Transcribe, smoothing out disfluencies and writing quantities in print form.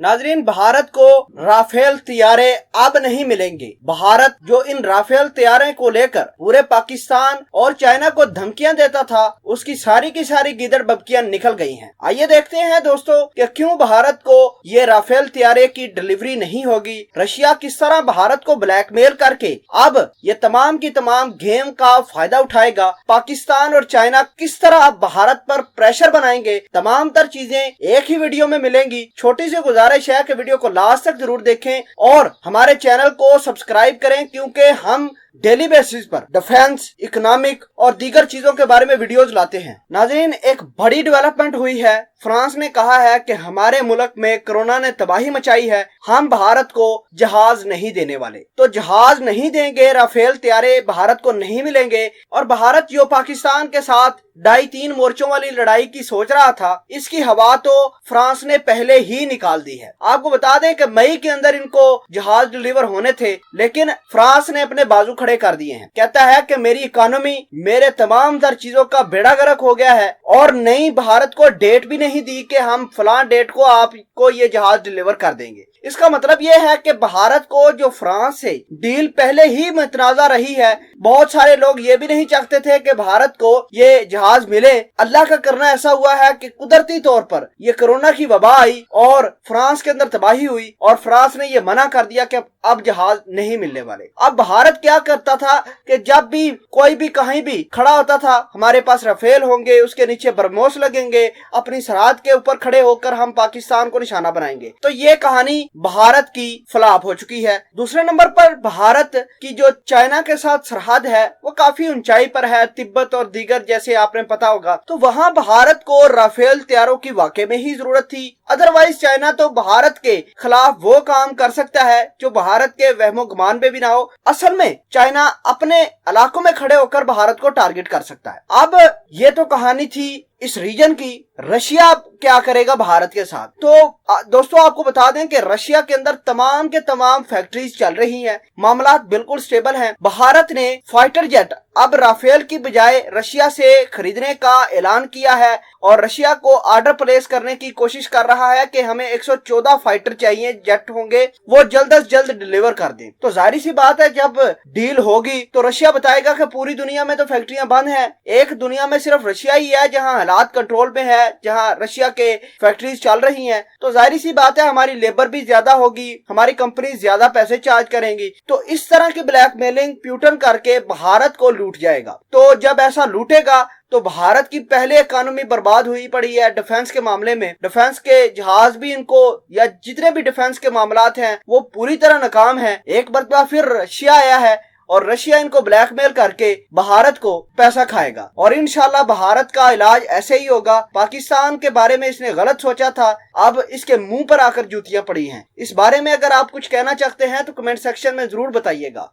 नाजरीन, भारत को राफेल तैयारे अब नहीं मिलेंगे। भारत जो इन राफेल तैयारे को लेकर पूरे पाकिस्तान और चाइना को धमकियां देता था, उसकी सारी की सारी गिदड़ बबकियां निकल गई हैं। आइए देखते हैं दोस्तों कि क्यों भारत को ये राफेल तैयारे की डिलीवरी नहीं होगी। रशिया किस तरह भारत को ब्लैकमेल करके अब ये तमाम की तमाम गेम का फायदा उठाएगा। पाकिस्तान और चाइना किस तरह अब भारत पर प्रेशर बनाएंगे। तमाम तर चीजें एक ही वीडियो में मिलेंगी। छोटी सी गुजारिश है कि वीडियो को लास्ट तक जरूर देखें और हमारे चैनल को सब्सक्राइब करें, क्योंकि हम डेली बेसिस पर डिफेंस, इकोनॉमिक और दीगर चीजों के बारे में वीडियोस लाते हैं। नाज़रीन, एक बड़ी डेवलपमेंट हुई है। फ्रांस ने कहा है कि हमारे मुल्क में कोरोना ने तबाही मचाई है, हम भारत को जहाज नहीं देने वाले। तो जहाज नहीं देंगे, राफेल तैयारे भारत को नहीं मिलेंगे। और भारत जो पाकिस्तान के साथ 2.5-3 मोर्चों वाली लड़ाई की सोच रहा था, इसकी हवा तो फ्रांस ने पहले ही निकाल दी है। आपको बता दें कि मई के अंदर इनको जहाज डिलीवर होने थे, लेकिन फ्रांस ने अपने बाजू खड़े कर दिए हैं। कहता है कि मेरी इकोनॉमी, मेरे तमाम तर चीजों का बेड़ा गर्क हो गया है, और नई भारत को डेट भी नहीं दी कि हम फलां डेट को आपको ये जहाज डिलीवर कर देंगे। इसका मतलब ये है कि भारत को जो फ्रांस से डील पहले ही मुतनाज़ा रही है। बहुत सारे लोग ये भी नहीं चाहते थे कि भारत को ये जहाज मिले। अल्लाह का करना ऐसा हुआ है कि कुदरती तौर पर ये कोरोना की वबा आई और फ्रांस के अंदर तबाही हुई, और फ्रांस ने ये मना कर दिया कि अब जहाज नहीं मिलने वाले। अब भारत क्या करता था कि जब भी कोई भी कहीं भी खड़ा होता था, हमारे पास राफेल होंगे, उसके नीचे बरमोस लगेंगे, अपनी सरहद के ऊपर खड़े होकर हम पाकिस्तान को निशाना बनाएंगे। तो ये कहानी भारत की फ्लॉप हो चुकी है। दूसरे नंबर पर भारत की जो चाइना के साथ सरहद है वो काफी ऊंचाई पर है, तिब्बत और दीगर जैसे आपने पता होगा। तो वहां भारत को राफेल तैयारों की वाकई में ही जरूरत थी। अदरवाइज चाइना तो भारत के खिलाफ वो काम कर सकता है जो भारत के वहमो गुमान में भी ना हो। असल में चाइना अपने इलाकों में खड़े होकर भारत को टारगेट कर सकता है। अब ये तो कहानी थी इस रीजन की। रशिया क्या करेगा भारत के साथ? तो दोस्तों आपको बता दें कि रशिया के अंदर तमाम के तमाम फैक्ट्रीज चल रही हैं, मामला बिल्कुल स्टेबल हैं। भारत ने फाइटर जेट अब राफेल की बजाय रशिया से खरीदने का ऐलान किया है, और रशिया को ऑर्डर प्लेस करने की कोशिश कर रहा है कि हमें 114 फाइटर चाहिए, जेट होंगे, वो जल्द से जल्द डिलीवर कर दें। तो जाहिर सी बात है जब डील होगी तो रशिया बताएगा कि पूरी दुनिया में तो फैक्ट्रियां बंद हैं, एक दुनिया में सिर्फ रशिया ही है जहां हालात कंट्रोल में है, जहां रशिया के फैक्ट्रीज चल रही हैं। तो जाहिर सी बात है हमारी लेबर भी ज्यादा होगी, हमारी कंपनी ज्यादा पैसे चार्ज करेंगी। तो इस तरह की ब्लैकमेलिंग प्यूटन करके भारत को लूट जाएगा। तो जब ऐसा लूटेगा तो भारत की पहले इकोनॉमी बर्बाद हुई पड़ी है डिफेंस के मामले में। डिफेंस के जहाज भी इनको, या जितने भी डिफेंस के मामलात हैं, वो पूरी तरह नाकाम है। एक बार फिर रशिया आया है और रशिया इनको ब्लैकमेल करके भारत को पैसा खाएगा, और इंशाल्लाह भारत का इलाज ऐसे ही होगा। पाकिस्तान के बारे में इसने गलत सोचा था, अब इसके मुंह पर आकर जूतियां पड़ी हैं। इस बारे में अगर आप कुछ कहना चाहते हैं तो कमेंट सेक्शन में जरूर बताइएगा।